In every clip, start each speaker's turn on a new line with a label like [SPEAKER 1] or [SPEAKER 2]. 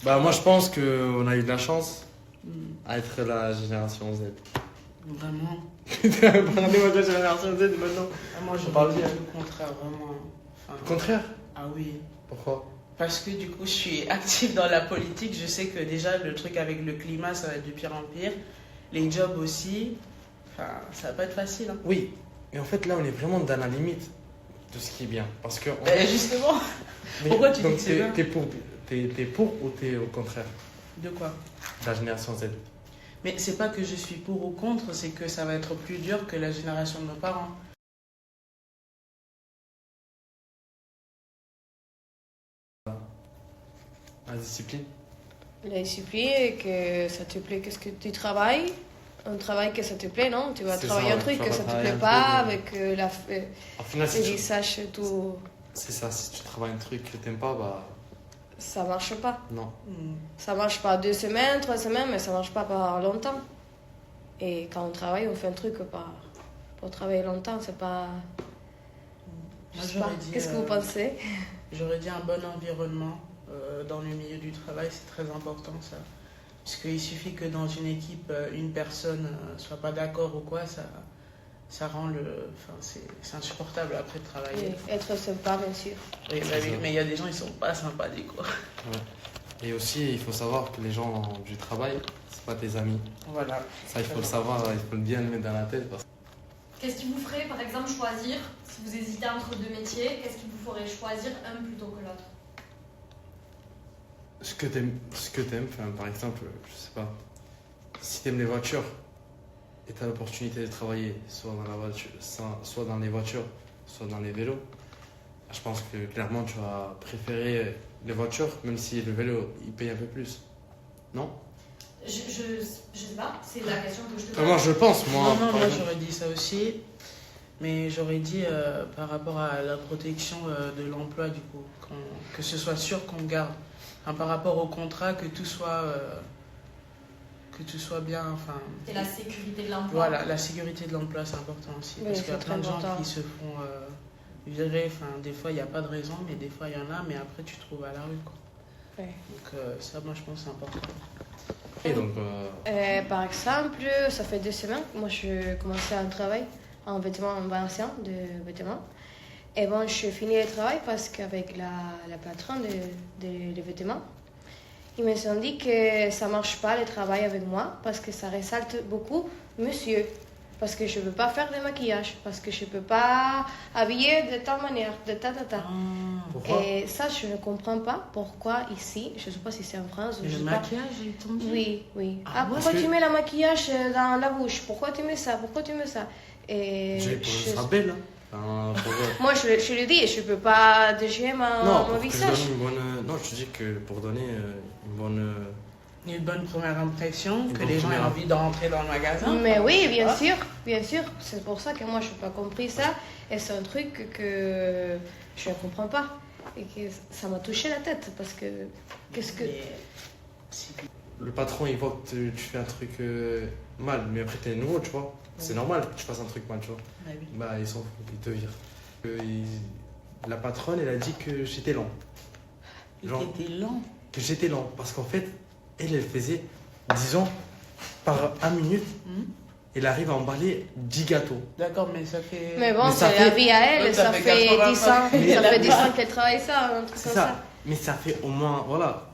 [SPEAKER 1] Bah, moi, je pense qu'on a eu de la chance à être la génération Z.
[SPEAKER 2] Vraiment.
[SPEAKER 1] Parlez-moi de la génération Z maintenant.
[SPEAKER 2] Ah, moi, je
[SPEAKER 1] parle
[SPEAKER 2] parle
[SPEAKER 1] bien.
[SPEAKER 2] le contraire, vraiment. Enfin,
[SPEAKER 1] Au contraire.
[SPEAKER 2] ah oui.
[SPEAKER 1] Pourquoi?
[SPEAKER 2] Parce que du coup, je suis active dans la politique. Je sais que déjà, le truc avec le climat, ça va être de pire en pire. Les jobs aussi. Enfin, ça va pas être facile. Hein.
[SPEAKER 1] Oui. Mais en fait, là, on est vraiment dans la limite de ce qui est bien. Parce que.
[SPEAKER 2] Justement.
[SPEAKER 1] Mais,
[SPEAKER 2] Pourquoi tu dis
[SPEAKER 1] donc,
[SPEAKER 2] que c'est bien?
[SPEAKER 1] t'es pour ou t'es au contraire
[SPEAKER 2] De quoi?
[SPEAKER 1] de la génération Z?
[SPEAKER 2] Mais c'est pas que je suis pour ou contre, c'est que ça va être plus dur que la génération de nos parents.
[SPEAKER 1] La discipline?
[SPEAKER 3] La discipline, que ça te plaît, qu'est-ce que tu travailles? Un travail que ça te plaît, non? Tu vas
[SPEAKER 1] C'est
[SPEAKER 3] travailler
[SPEAKER 1] ça,
[SPEAKER 3] un truc
[SPEAKER 1] tu
[SPEAKER 3] que
[SPEAKER 1] vas
[SPEAKER 3] ça te
[SPEAKER 1] travailler
[SPEAKER 3] plaît
[SPEAKER 1] un
[SPEAKER 3] pas,
[SPEAKER 1] truc,
[SPEAKER 3] avec
[SPEAKER 1] Au final,
[SPEAKER 3] les lissages, tout.
[SPEAKER 1] c'est ça. Si tu travailles un truc que t'aimes pas, bah.
[SPEAKER 3] Ça marche pas.
[SPEAKER 1] Non.
[SPEAKER 3] Ça marche pas 2 semaines, 3 semaines, mais ça marche pas par longtemps. Et quand on travaille, on fait un truc pour travailler longtemps, c'est pas. Je
[SPEAKER 2] Moi,
[SPEAKER 3] sais pas.
[SPEAKER 2] j'aurais dit,
[SPEAKER 3] Qu'est-ce que vous pensez?
[SPEAKER 2] J'aurais dit un bon environnement dans le milieu du travail, c'est très important ça. Puisqu'il suffit que dans une équipe, une personne soit pas d'accord ou quoi, ça rend le. Enfin, c'est insupportable après de travailler.
[SPEAKER 3] Oui, être sympa, bien sûr.
[SPEAKER 2] Oui, bah
[SPEAKER 1] C'est
[SPEAKER 2] oui,
[SPEAKER 1] ça.
[SPEAKER 2] mais il y a des gens, ils sont pas sympas du coup.
[SPEAKER 1] Ouais. Et aussi, il faut savoir que les gens du travail, c'est pas tes amis.
[SPEAKER 2] Voilà.
[SPEAKER 1] Ça, il faut le savoir, il faut bien le mettre dans la tête. Parce...
[SPEAKER 4] Qu'est-ce qui vous ferait, par exemple, choisir, si vous hésitez entre 2 métiers, qu'est-ce qui vous ferait choisir un plutôt que l'autre?
[SPEAKER 1] Ce que t'aimes, enfin, par exemple, je sais pas, si t'aimes les voitures et t'as l'opportunité de travailler soit dans la voiture, soit dans les voitures, soit dans les vélos, je pense que clairement tu vas préférer les voitures, même si le vélo il paye un peu plus. Non?
[SPEAKER 4] Je sais pas, c'est la question que je te
[SPEAKER 1] Moi
[SPEAKER 4] pose.
[SPEAKER 1] je pense, moi.
[SPEAKER 2] Non,
[SPEAKER 1] par
[SPEAKER 2] moi
[SPEAKER 1] exemple.
[SPEAKER 2] j'aurais dit ça aussi. Mais j'aurais dit par rapport à la protection de l'emploi du coup, que ce soit sûr qu'on garde. Enfin, par rapport au contrat, que tout soit bien. Enfin,
[SPEAKER 4] Et la sécurité de l'emploi.
[SPEAKER 2] voilà, la sécurité de l'emploi c'est important aussi.
[SPEAKER 3] Oui,
[SPEAKER 2] parce
[SPEAKER 3] c'est
[SPEAKER 2] qu'il y a
[SPEAKER 3] très
[SPEAKER 2] plein de gens
[SPEAKER 3] important.
[SPEAKER 2] qui se font virer. Enfin, des fois il n'y a pas de raison, mais des fois il y en a, mais après tu te trouves à la rue. Quoi.
[SPEAKER 3] Ouais.
[SPEAKER 2] Donc ça, moi je pense que c'est important.
[SPEAKER 1] Et donc,
[SPEAKER 3] Par exemple, ça fait 2 semaines que moi je commençais un travail en vêtements, en balanciant de vêtements. Et bon, je finis le travail parce qu'avec la patronne des vêtements, ils me sont dit que ça marche pas le travail avec moi parce que ça resalte beaucoup monsieur. Parce que je ne veux pas faire de maquillage, parce que je ne peux pas habiller de telle manière, de ta.
[SPEAKER 1] pourquoi?
[SPEAKER 3] Et ça, je ne comprends pas pourquoi ici, je ne sais pas si c'est en France ou
[SPEAKER 2] Mais
[SPEAKER 3] je
[SPEAKER 2] le
[SPEAKER 3] sais pas.
[SPEAKER 2] maquillage, il tombe bien.
[SPEAKER 3] Oui, oui.
[SPEAKER 2] Ah,
[SPEAKER 3] Ah,
[SPEAKER 2] moi,
[SPEAKER 3] pourquoi
[SPEAKER 1] parce
[SPEAKER 3] tu
[SPEAKER 1] que-
[SPEAKER 3] mets le maquillage dans la bouche? Pourquoi tu mets ça? Pourquoi tu mets ça? Et
[SPEAKER 1] Je serai belle, hein. Enfin,
[SPEAKER 3] moi, je le dis, je ne peux pas déchirer
[SPEAKER 1] non,
[SPEAKER 3] mon
[SPEAKER 1] pour que je
[SPEAKER 3] visage.
[SPEAKER 1] donne une bonne... Non, je te dis que pour donner une bonne...
[SPEAKER 2] Une bonne première impression,
[SPEAKER 1] Une
[SPEAKER 2] que
[SPEAKER 1] bonne
[SPEAKER 2] les gens aient
[SPEAKER 1] première-
[SPEAKER 2] envie de rentrer dans le magasin.
[SPEAKER 3] Mais oui, bien
[SPEAKER 2] Ah.
[SPEAKER 3] sûr, bien sûr. C'est pour ça que moi, je n'ai pas compris ça. Et c'est un truc que je ne comprends pas. Et que ça m'a touché la tête. Parce que, qu'est-ce que...
[SPEAKER 2] Mais c'est-
[SPEAKER 1] Le patron, il voit que tu fais un truc mal, mais après t'es nouveau, tu vois. C'est normal que tu fasses un truc mal, tu vois.
[SPEAKER 2] Ah oui.
[SPEAKER 1] Bah, ils s'en foutent, ils te virent. La patronne, elle a dit que j'étais lent. Genre,
[SPEAKER 2] Il était lent.
[SPEAKER 1] que j'étais lent. Parce qu'en fait, elle faisait, disons, par 1 minute,
[SPEAKER 2] Hmm.
[SPEAKER 1] elle arrive à emballer 10 gâteaux.
[SPEAKER 2] D'accord, mais ça fait.
[SPEAKER 3] Mais bon,
[SPEAKER 1] Mais ça
[SPEAKER 3] c'est
[SPEAKER 1] fait-
[SPEAKER 3] la vie à elle.
[SPEAKER 2] Ouais,
[SPEAKER 3] Ça
[SPEAKER 2] ça
[SPEAKER 3] fait
[SPEAKER 2] fait 80
[SPEAKER 3] 10 ans,
[SPEAKER 2] Mais
[SPEAKER 3] ça
[SPEAKER 2] la
[SPEAKER 3] fait
[SPEAKER 2] vie-
[SPEAKER 3] 10 ans qu'elle travaille ça, un truc
[SPEAKER 1] C'est
[SPEAKER 3] comme
[SPEAKER 1] ça.
[SPEAKER 3] ça.
[SPEAKER 1] Mais ça fait au moins, voilà,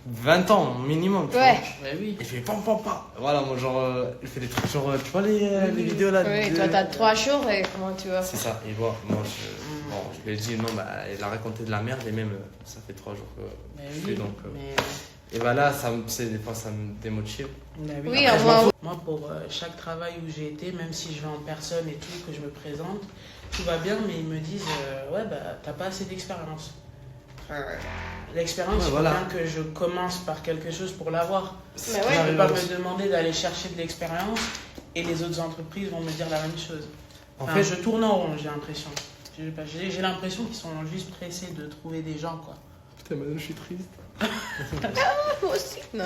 [SPEAKER 1] 20 ans minimum. Tu
[SPEAKER 3] Ouais.
[SPEAKER 1] vois.
[SPEAKER 2] Ouais, oui.
[SPEAKER 1] Elle fait pam pam pam. Voilà, moi, genre, elle fait des trucs, genre, tu vois les vidéos là
[SPEAKER 3] Oui,
[SPEAKER 1] de-
[SPEAKER 3] toi, t'as 3 jours et comment tu vas
[SPEAKER 1] C'est
[SPEAKER 3] faire?
[SPEAKER 1] ça, et moi, bon, je lui ai dit non, bah, elle a raconté de la merde, et même, ça fait 3 jours que
[SPEAKER 2] Mais
[SPEAKER 1] je
[SPEAKER 2] oui.
[SPEAKER 1] fais, donc.
[SPEAKER 2] Mais...
[SPEAKER 1] Et bah là, des fois, ça me démotive.
[SPEAKER 2] mais
[SPEAKER 3] Oui,
[SPEAKER 1] Après,
[SPEAKER 3] au
[SPEAKER 1] je
[SPEAKER 3] moins,
[SPEAKER 1] m'en fous.
[SPEAKER 2] Moi, pour chaque travail où j'ai été, même si je vais en personne et tout, que je me présente, tout va bien, mais ils me disent ouais, bah, t'as pas assez d'expérience. Enfin, l'expérience,
[SPEAKER 1] Ouais,
[SPEAKER 2] il faut
[SPEAKER 1] voilà.
[SPEAKER 2] bien que je commence par quelque chose pour l'avoir.
[SPEAKER 3] Mais ouais.
[SPEAKER 2] Je ne vais pas me demander d'aller chercher de l'expérience et les autres entreprises vont me dire la même chose.
[SPEAKER 1] En
[SPEAKER 2] Enfin,
[SPEAKER 1] fait,
[SPEAKER 2] je tourne en rond, j'ai l'impression. J'ai l'impression qu'ils sont juste pressés de trouver des gens, quoi.
[SPEAKER 1] putain, maintenant je suis triste.
[SPEAKER 3] moi aussi. Non.